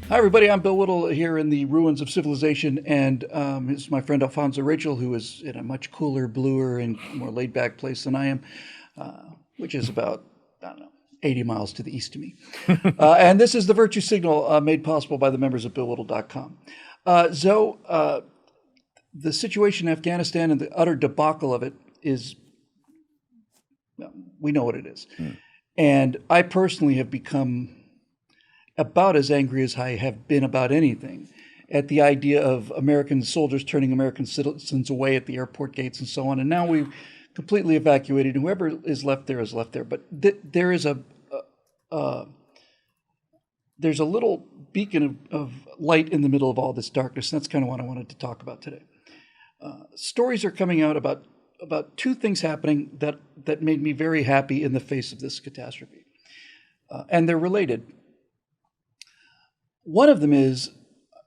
Hi, everybody. I'm Bill Whittle here in the ruins of civilization, and this is my friend Alfonzo Rachel, who is in a much cooler, bluer, and more laid-back place than I am, which is about, I don't know, 80 miles to the east of me. And this is the Virtue Signal made possible by the members of BillWhittle.com. Zoe, the situation in Afghanistan and the utter debacle of it is, well, we know what it is. And I personally have become about as angry as I have been about anything at the idea of American soldiers turning American citizens away at the airport gates and so on. And now we've completely evacuated. Whoever is left there is left there. But there is there's a little beacon of light in the middle of all this darkness. And that's kind of what I wanted to talk about today. Stories are coming out about two things happening that made me very happy in the face of this catastrophe. And they're related. One of them is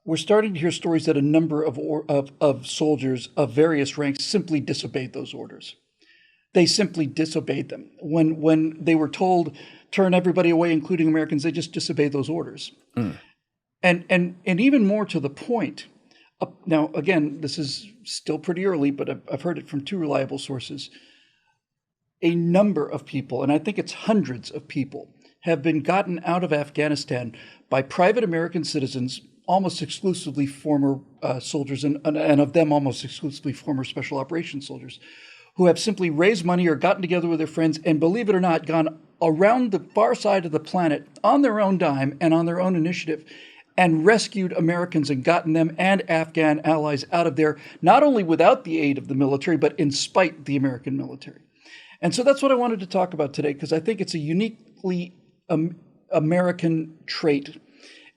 we're starting to hear stories that a number of soldiers of various ranks simply disobeyed those orders. They simply disobeyed them. When they were told, turn everybody away, including Americans, they just disobeyed those orders. And even more to the point, now, again, this is still pretty early, but I've heard it from two reliable sources. A number of people, and I think it's hundreds of people, have been gotten out of Afghanistan by private American citizens, almost exclusively former soldiers, and of them almost exclusively former special operations soldiers, who have simply raised money or gotten together with their friends and, believe it or not, gone around the far side of the planet on their own dime and on their own initiative and rescued Americans and gotten them and Afghan allies out of there, not only without the aid of the military, but in spite of the American military. And so that's what I wanted to talk about today, because I think it's a uniquely American trait,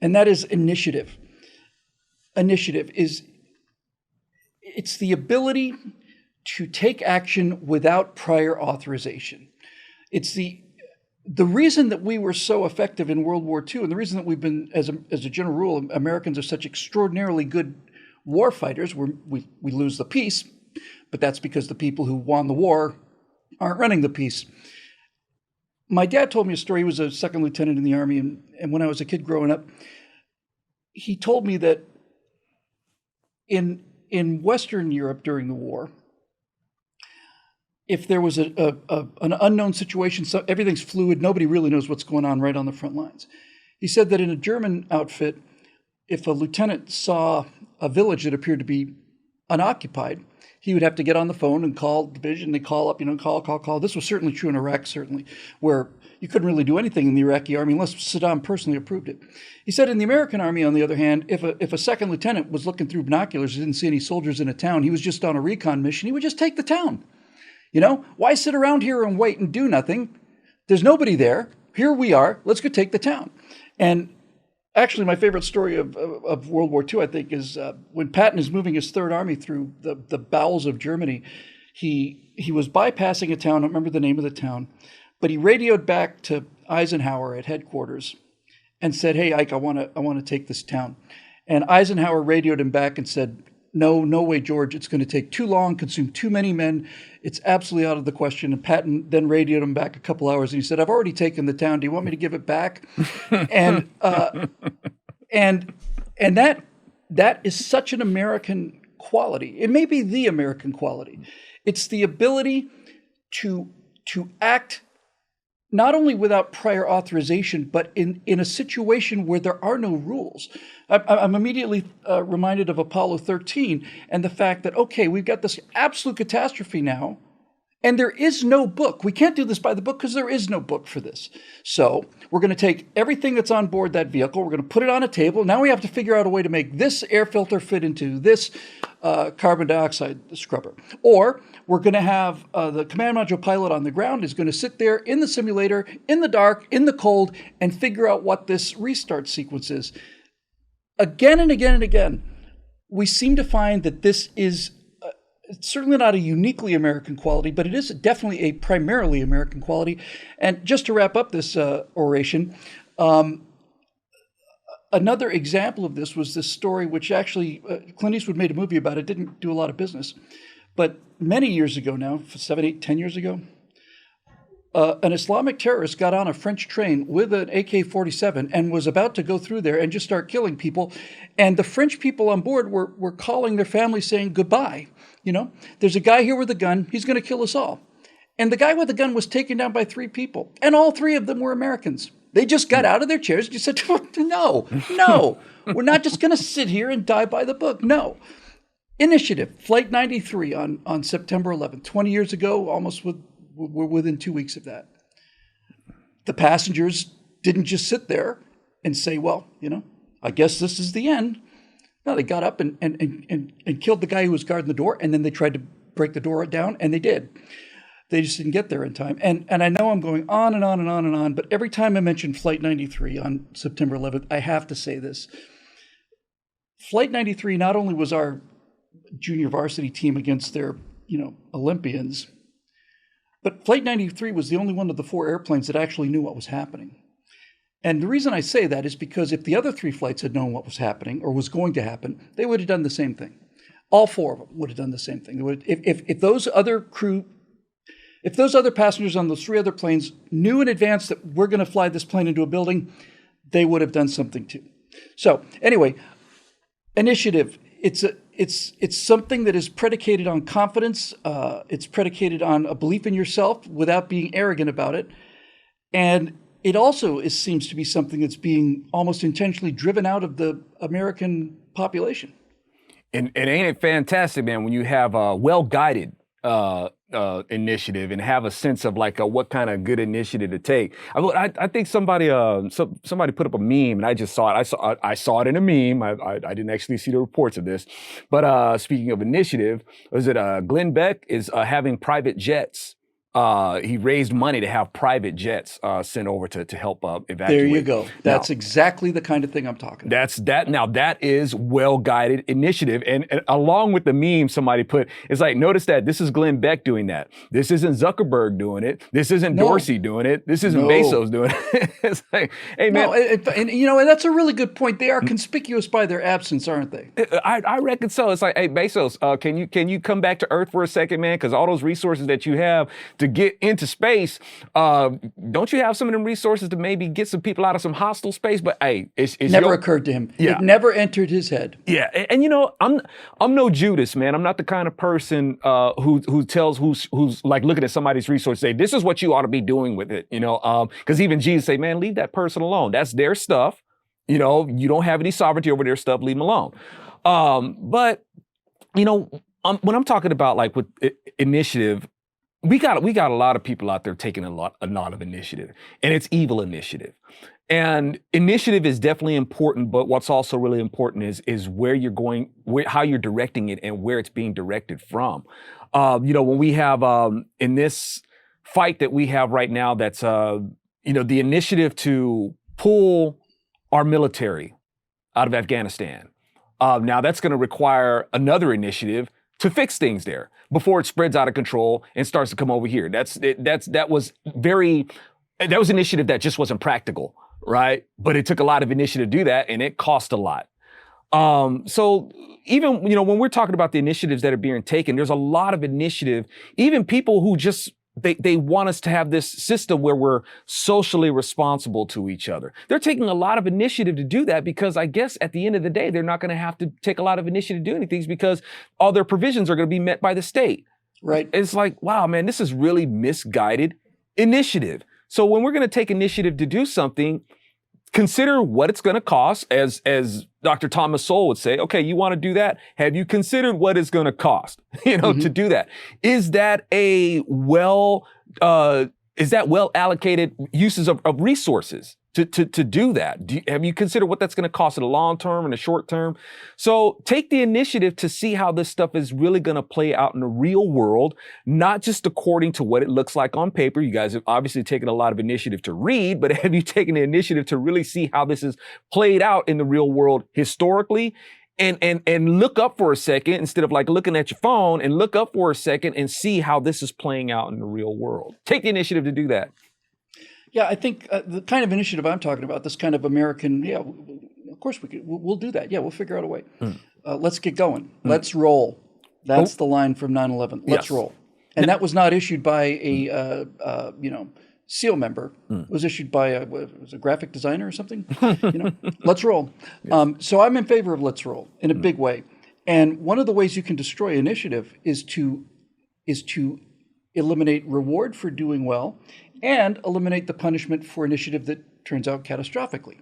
and that is initiative. Initiative it's the ability to take action without prior authorization. It's the reason that we were so effective in World War II, and the reason that we've been, as a general rule, Americans are such extraordinarily good war fighters. We lose the peace, but that's because the people who won the war aren't running the peace. My dad told me a story. He was a second lieutenant in the Army, and when I was a kid growing up, he told me that in Western Europe during the war, if there was an unknown situation, so everything's fluid, nobody really knows what's going on right on the front lines. He said that in a German outfit, if a lieutenant saw a village that appeared to be unoccupied, he would have to get on the phone and call division. They call up, call. This was certainly true in Iraq, certainly, where you couldn't really do anything in the Iraqi army unless Saddam personally approved it. He said in the American army, on the other hand, if a second lieutenant was looking through binoculars and didn't see any soldiers in a town, he was just on a recon mission, he would just take the town. Why sit around here and wait and do nothing? There's nobody there. Here we are. Let's go take the town. And actually, my favorite story of World War II, I think, is when Patton is moving his Third Army through the bowels of Germany. He was bypassing a town. I don't remember the name of the town, but he radioed back to Eisenhower at headquarters and said, "Hey, Ike, I want to take this town." And Eisenhower radioed him back and said, "No way, George. It's going to take too long, consume too many men. It's absolutely out of the question." And Patton then radioed him back a couple hours, and he said, "I've already taken the town. Do you want me to give it back?" and that is such an American quality. It may be the American quality. It's the ability to act not only without prior authorization, but in a situation where there are no rules. I'm immediately reminded of Apollo 13 and the fact that, okay, we've got this absolute catastrophe now, and there is no book. We can't do this by the book because there is no book for this. So we're going to take everything that's on board that vehicle, we're going to put it on a table. Now we have to figure out a way to make this air filter fit into this carbon dioxide scrubber. Or we're going to have the command module pilot on the ground is going to sit there in the simulator, in the dark, in the cold, and figure out what this restart sequence is. Again and again and again, we seem to find that this is certainly not a uniquely American quality, but it is definitely a primarily American quality. And just to wrap up this oration, Another example of this was this story, which actually Clint Eastwood made a movie about. It didn't do a lot of business, but many years ago now, 7, 8, 10 years ago, an Islamic terrorist got on a French train with an AK-47 and was about to go through there and just start killing people. And the French people on board were calling their families saying goodbye. You know, there's a guy here with a gun. He's going to kill us all. And the guy with the gun was taken down by 3 people. And all 3 of them were Americans. They just got out of their chairs and just said, no, we're not just going to sit here and die by the book. No. Initiative, Flight 93 on September 11th, 20 years ago, we're within 2 weeks of that. The passengers didn't just sit there and say, well, you know, I guess this is the end. No, they got up and killed the guy who was guarding the door, and then they tried to break the door down, and they did. They just didn't get there in time. And I know I'm going on and on and on and on, but every time I mention Flight 93 on September 11th, I have to say this. Flight 93 not only was our junior varsity team against their, Olympians, but Flight 93 was the only one of the 4 airplanes that actually knew what was happening. And the reason I say that is because if the other 3 flights had known what was happening or was going to happen, they would have done the same thing. All 4 of them would have done the same thing. They would, if those other passengers on those 3 other planes knew in advance that we're going to fly this plane into a building, they would have done something too. So anyway, initiative. It's something that is predicated on confidence. It's predicated on a belief in yourself without being arrogant about it. And it also seems to be something that's being almost intentionally driven out of the American population. And ain't it fantastic, man, when you have a well-guided initiative and have a sense of like what kind of good initiative to take. I think somebody put up a meme, and I just saw it. I saw it in a meme. I didn't actually see the reports of this. But speaking of initiative, was it Glenn Beck is having private jets. He raised money to have private jets sent over to help evacuate. There you go. That's exactly the kind of thing I'm talking about. Now that is well-guided initiative. And along with the meme somebody put, it's like, notice that this is Glenn Beck doing that. This isn't Zuckerberg doing it. This isn't Dorsey doing it. This isn't Bezos doing it. It's like, hey, man. And that's a really good point. They are conspicuous by their absence, aren't they? I reckon so. It's like, hey, Bezos, can you come back to Earth for a second, man? Because all those resources that you have to get into space, don't you have some of them resources to maybe get some people out of some hostile space? But hey, it's never occurred to him. Yeah. It never entered his head. Yeah, and I'm no Judas, man. I'm not the kind of person who's like looking at somebody's resources, say this is what you ought to be doing with it, because even Jesus say, man, leave that person alone. That's their stuff. You don't have any sovereignty over their stuff. Leave them alone. But when I'm talking about like with initiative. We got a lot of people out there taking a lot of initiative, and it's evil initiative. And initiative is definitely important, but what's also really important is where you're going, how you're directing it, and where it's being directed from. When we have in this fight that we have right now, that's the initiative to pull our military out of Afghanistan. Now that's going to require another initiative to fix things there before it spreads out of control and starts to come over here. That was an initiative that just wasn't practical, right? But it took a lot of initiative to do that, and it cost a lot. So even, when we're talking about the initiatives that are being taken, there's a lot of initiative, even people who just, they want us to have this system where we're socially responsible to each other. They're taking a lot of initiative to do that because I guess at the end of the day, they're not going to have to take a lot of initiative to do anything because all their provisions are going to be met by the state. Right. It's like, wow, man, this is really misguided initiative. So when we're going to take initiative to do something, consider what it's going to cost, as Dr. Thomas Sowell would say. Okay, you want to do that? Have you considered what it's going to cost? To do that? Is that well allocated uses of resources to do that? Have you considered what that's going to cost in the long term and the short term? So take the initiative to see how this stuff is really going to play out in the real world, not just according to what it looks like on paper. You guys have obviously taken a lot of initiative to read, but have you taken the initiative to really see how this is played out in the real world historically? And look up for a second instead of like looking at your phone, and look up for a second and see how this is playing out in the real world. Take the initiative to do that. Yeah, I think the kind of initiative I'm talking about, this kind of American, course we could. We'll do that. Yeah, we'll figure out a way. Let's get going. Let's roll. That's the line from 9/11. Let's roll. And that was not issued by a SEAL member. It was issued by a graphic designer or something. Let's roll. So I'm in favor of let's roll in a big way. And one of the ways you can destroy initiative is to eliminate reward for doing well and eliminate the punishment for initiative that turns out catastrophically.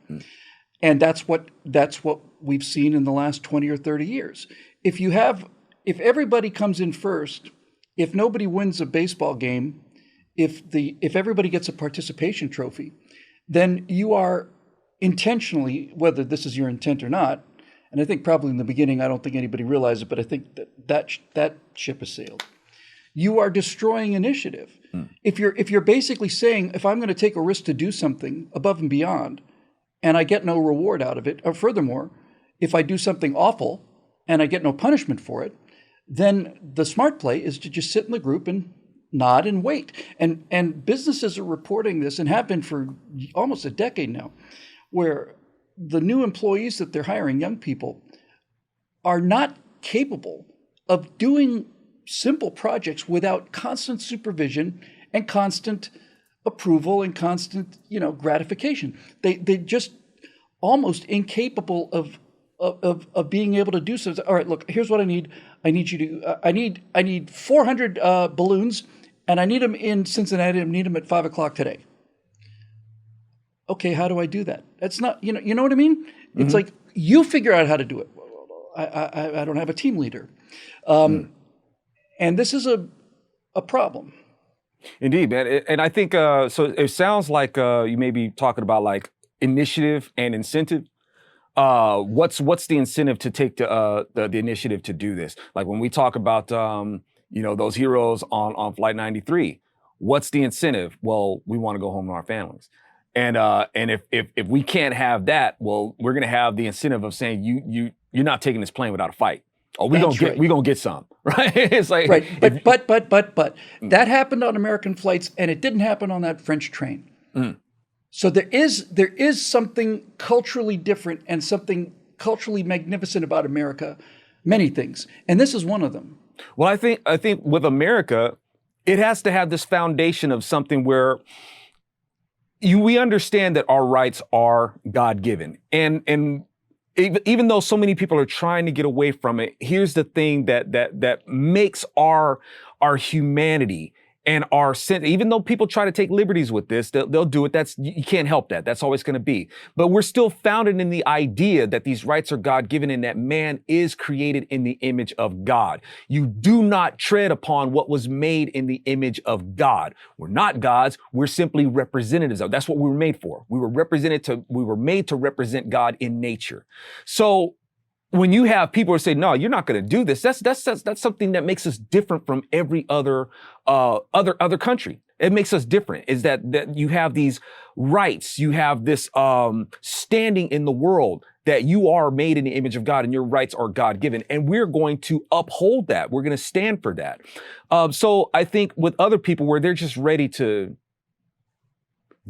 And that's what we've seen in the last 20 or 30 years. If everybody comes in first, if nobody wins a baseball game, if everybody gets a participation trophy, then you are intentionally, whether this is your intent or not, and I think probably in the beginning, I don't think anybody realized it, but I think that ship has sailed. You are destroying initiative. If you're basically saying, if I'm going to take a risk to do something above and beyond, and I get no reward out of it, or furthermore, if I do something awful and I get no punishment for it, then the smart play is to just sit in the group and nod and wait. And businesses are reporting this, and have been for almost a decade now, where the new employees that they're hiring, young people, are not capable of doing simple projects without constant supervision and constant approval and constant, gratification. They just almost incapable of being able to do something. All right, look, here's what I need. I need 400 balloons, and I need them in Cincinnati. I need them at 5:00 today. Okay, how do I do that? That's not, you know what I mean? It's like, you figure out how to do it. I don't have a team leader. And this is a problem. Indeed, man. And I think, so it sounds like you may be talking about like initiative and incentive. What's the incentive to take the initiative to do this? Like when we talk about, those heroes on Flight 93, what's the incentive? Well, we want to go home to our families. And if we can't have that, well, we're going to have the incentive of saying you're not taking this plane without a fight. Oh, we're gonna get some, right? It's like, right. But that happened on American flights, and it didn't happen on that French train. So there is something culturally different and something culturally magnificent about America, many things, and this is one of them. Well, I think with America, it has to have this foundation of something where we understand that our rights are God-given, and even though so many people are trying to get away from it, here's the thing that makes our humanity and our sin. Even though people try to take liberties with this, they'll do it. You can't help that. That's always going to be. But we're still founded in the idea that these rights are God-given and that man is created in the image of God. You do not tread upon what was made in the image of God. We're not gods. We're simply representatives of. That's what we were made for. We were made to represent God in nature. So when you have people who say, no, you're not going to do this, that's something that makes us different from every other country. It makes us different, is that you have these rights, you have this standing in the world that you are made in the image of God and your rights are God-given. And we're going to uphold that. We're going to stand for that. So I think with other people where they're just ready to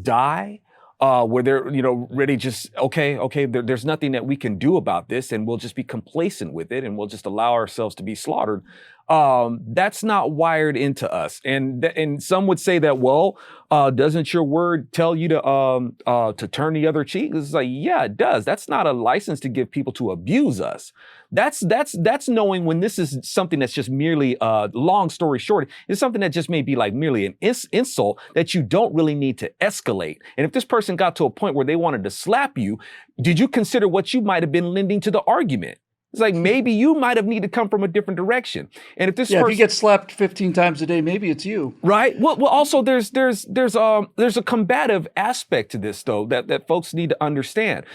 die, where they're, ready, just, okay, there's nothing that we can do about this, and we'll just be complacent with it, and we'll just allow ourselves to be slaughtered. That's not wired into us. And some would say that, well, doesn't your word tell you to turn the other cheek? It's like, yeah, it does. That's not a license to give people to abuse us. That's knowing when this is something that's just merely, long story short, it's something that just may be like merely an insult that you don't really need to escalate. And if this person got to a point where they wanted to slap you, did you consider what you might have been lending to the argument? It's like, maybe you might have needed to come from a different direction. And if this person, if you get slapped 15 times a day, maybe it's you. Right. Well, also there's a combative aspect to this though, that folks need to understand.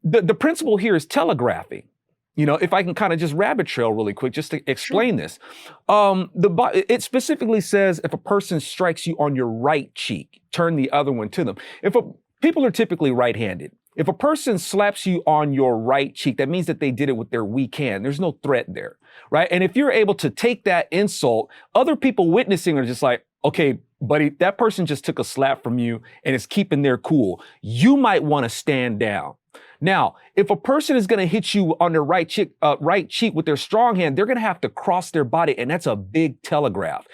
The principle here is telegraphing. If I can kind of just rabbit trail really quick, just to explain this. It specifically says if a person strikes you on your right cheek, turn the other one to them. People are typically right-handed. If a person slaps you on your right cheek, that means that they did it with their weak hand. There's no threat there, right? And if you're able to take that insult, other people witnessing are just like, okay, buddy, that person just took a slap from you and is keeping their cool. You might want to stand down. Now, if a person is going to hit you on their right cheek with their strong hand, they're going to have to cross their body, and that's a big telegraph.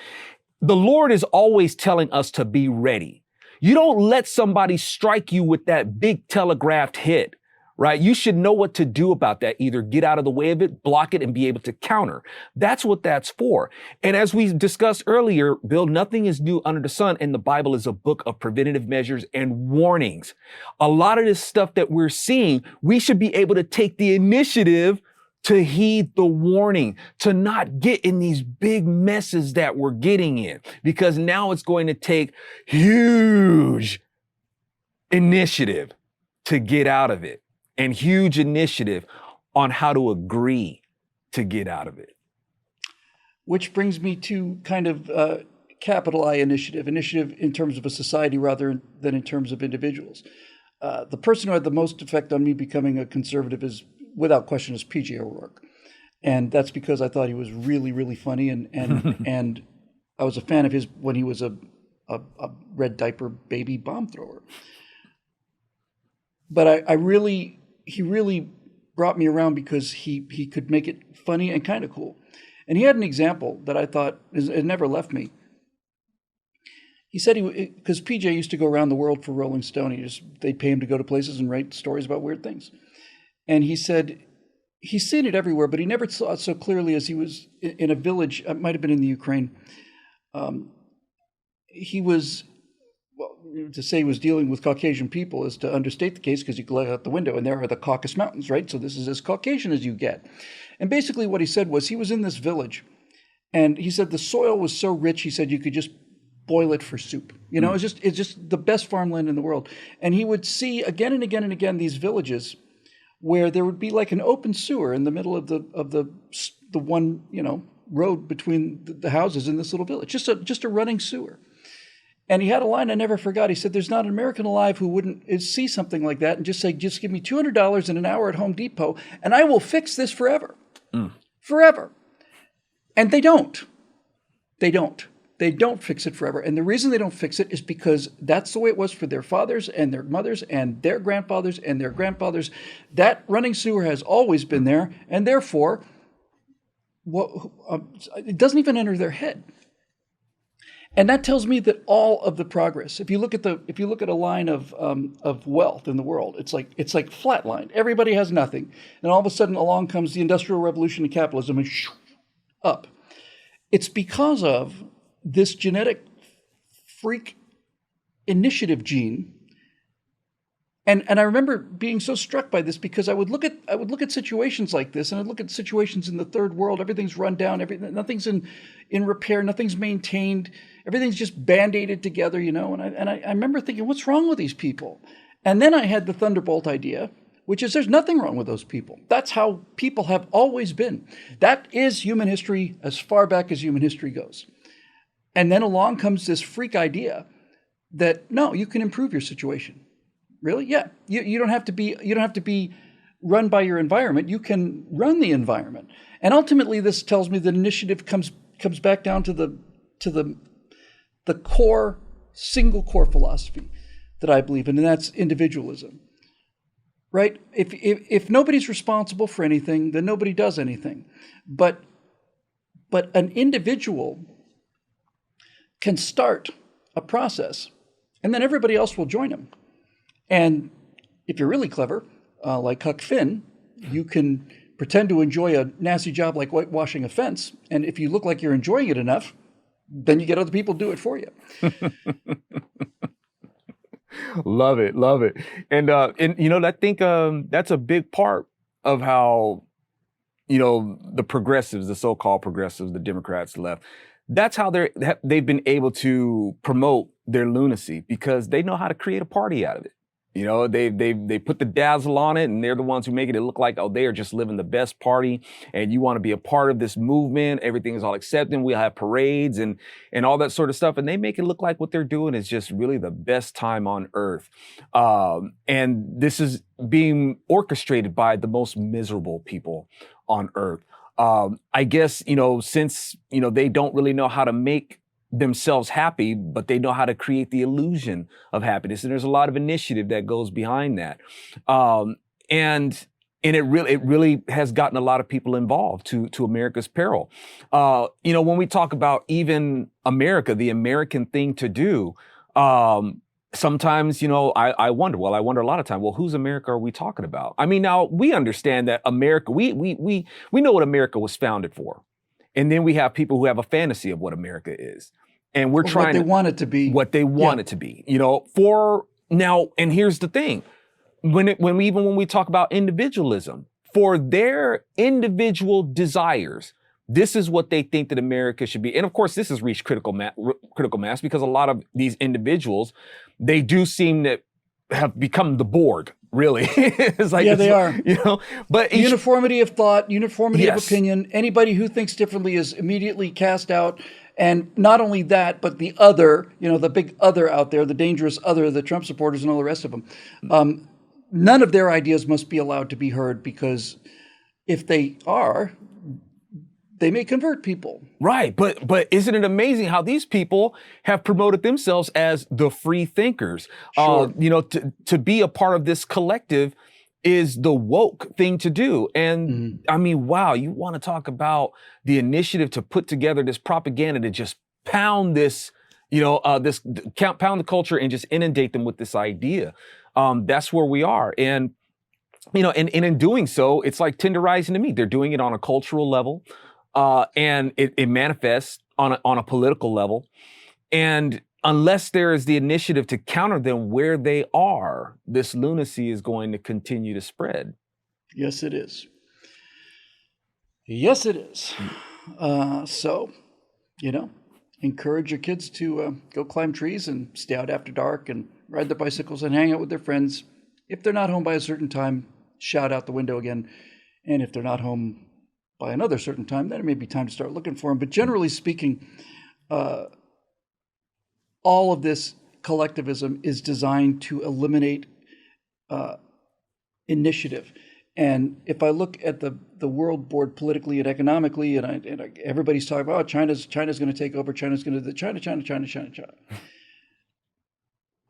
The Lord is always telling us to be ready. You don't let somebody strike you with that big telegraphed hit, right? You should know what to do about that. Either get out of the way of it, block it, and be able to counter. That's what that's for. And as we discussed earlier, Bill, nothing is new under the sun, and the Bible is a book of preventative measures and warnings. A lot of this stuff that we're seeing, we should be able to take the initiative to heed the warning, to not get in these big messes that we're getting in, because now it's going to take huge initiative to get out of it, and huge initiative on how to agree to get out of it. Which brings me to kind of capital I initiative in terms of a society rather than in terms of individuals. The person who had the most effect on me becoming a conservative is, without question, is P.J. O'Rourke. And that's because I thought he was really, really funny. And and I was a fan of his when he was a red diaper baby bomb thrower. But he really brought me around because he could make it funny and kind of cool. And he had an example that I thought, it never left me. He said because PJ used to go around the world for Rolling Stone. They'd pay him to go to places and write stories about weird things. And he said he's seen it everywhere, but he never saw it so clearly as he was in a village. It might have been in the Ukraine. He was, well, to say he was dealing with Caucasian people is to understate the case, because you could look out the window and there are the Caucasus Mountains, right? So this is as Caucasian as you get. And basically what he said was he was in this village, and he said the soil was so rich, he said you could just boil it for soup. You know, it's just the best farmland in the world. And he would see again and again and again these villages where there would be like an open sewer in the middle of the one, you know, road between the houses in this little village, just a running sewer. And he had a line I never forgot. He said, "There's not an American alive who wouldn't see something like that and just say, just give me $200 in an hour at Home Depot, and I will fix this forever, forever." And they don't. They don't fix it forever. And the reason they don't fix it is because that's the way it was for their fathers and their mothers and their grandfathers and their grandfathers. That running sewer has always been there, and therefore, it doesn't even enter their head. And that tells me that all of the progress, if you look at a line of wealth in the world, it's like flatlined. Everybody has nothing, and all of a sudden along comes the Industrial Revolution and capitalism, and up. It's because of this genetic freak initiative gene. And I remember being so struck by this, because I would look at situations like this, and I'd look at situations in the third world. Everything's run down, nothing's in repair, nothing's maintained, everything's just band-aided together, you know. And I remember thinking, what's wrong with these people? And then I had the Thunderbolt idea, which is there's nothing wrong with those people. That's how people have always been. That is human history as far back as human history goes. And then along comes this freak idea that, no, you can improve your situation. Really? Yeah. You don't have to be run by your environment. You can run the environment. And ultimately, this tells me that initiative comes back down to the single core philosophy that I believe in, and that's individualism. Right? If nobody's responsible for anything, then nobody does anything. But an individual can start a process, and then everybody else will join him. And if you're really clever, like Huck Finn, you can pretend to enjoy a nasty job like whitewashing a fence. And if you look like you're enjoying it enough, then you get other people to do it for you. Love it. And you know, I think that's a big part of how, you know, the progressives, the so-called progressives, the Democrats, left, that's how they've been able to promote their lunacy, because they know how to create a party out of it. You know, they put the dazzle on it, and they're the ones who make it look like, oh, they are just living the best party, and you want to be a part of this movement. Everything is all accepted. We'll have parades and all that sort of stuff. And they make it look like what they're doing is just really the best time on earth. And this is being orchestrated by the most miserable people on earth. I guess, you know, since, you know, they don't really know how to make themselves happy, but they know how to create the illusion of happiness. And there's a lot of initiative that goes behind that. and it really has gotten a lot of people involved to America's peril. When we talk about even America, the American thing to do, sometimes, I wonder a lot of time, well, whose America are we talking about? I mean, now we understand that America, we know what America was founded for. And then we have people who have a fantasy of what America is. And we're trying what they want it to be. What they want it to be, for now. And here's the thing. When we talk about individualism, for their individual desires, this is what they think that America should be. And of course, this has reached critical mass because a lot of these individuals, they do seem to have become the Borg, really. It's like, they are. But uniformity of thought, uniformity of Yes. opinion. Anybody who thinks differently is immediately cast out. And not only that, but the other, the big other out there, the dangerous other, the Trump supporters and all the rest of them. None of their ideas must be allowed to be heard, because if they are, they may convert people. Right, but isn't it amazing how these people have promoted themselves as the free thinkers? Sure. To be a part of this collective is the woke thing to do. And I mean, wow, you want to talk about the initiative to put together this propaganda to just pound this, pound the culture and just inundate them with this idea. That's where we are. And, and in doing so, it's like tenderizing to me. They're doing it on a cultural level. And it manifests on a political level. And unless there is the initiative to counter them where they are, this lunacy is going to continue to spread. Yes, it is. Yes, it is. So, encourage your kids to go climb trees and stay out after dark and ride their bicycles and hang out with their friends. If they're not home by a certain time, shout out the window again. And if they're not home by another certain time, then it may be time to start looking for them. But generally speaking, all of this collectivism is designed to eliminate initiative. And if I look at the world board politically and economically, and everybody's talking about, China's going to take over, China's going to China.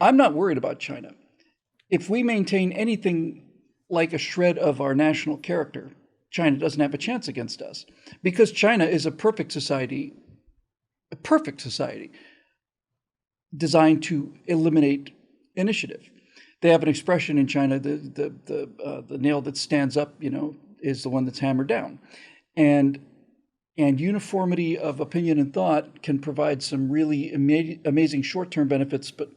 I'm not worried about China. If we maintain anything like a shred of our national character, China doesn't have a chance against us, because China is a perfect society designed to eliminate initiative. They have an expression in China: the nail that stands up, is the one that's hammered down, and uniformity of opinion and thought can provide some really amazing short-term benefits, but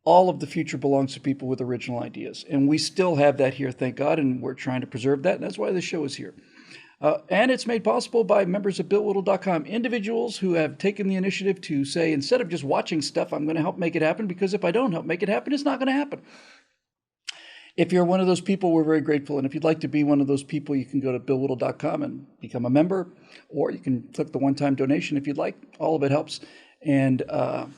all of the future belongs to people with original ideas. And we still have that here, thank God, and we're trying to preserve that. And that's why this show is here. And it's made possible by members of BillWhittle.com, individuals who have taken the initiative to say, instead of just watching stuff, I'm going to help make it happen, because if I don't help make it happen, it's not going to happen. If you're one of those people, we're very grateful. And if you'd like to be one of those people, you can go to BillWhittle.com and become a member, or you can click the one-time donation if you'd like. All of it helps. And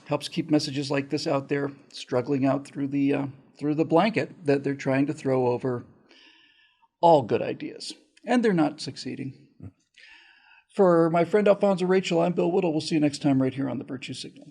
helps keep messages like this out there, struggling out through the blanket that they're trying to throw over all good ideas. And they're not succeeding. For my friend Alfonzo Rachel, I'm Bill Whittle. We'll see you next time right here on The Virtue Signal.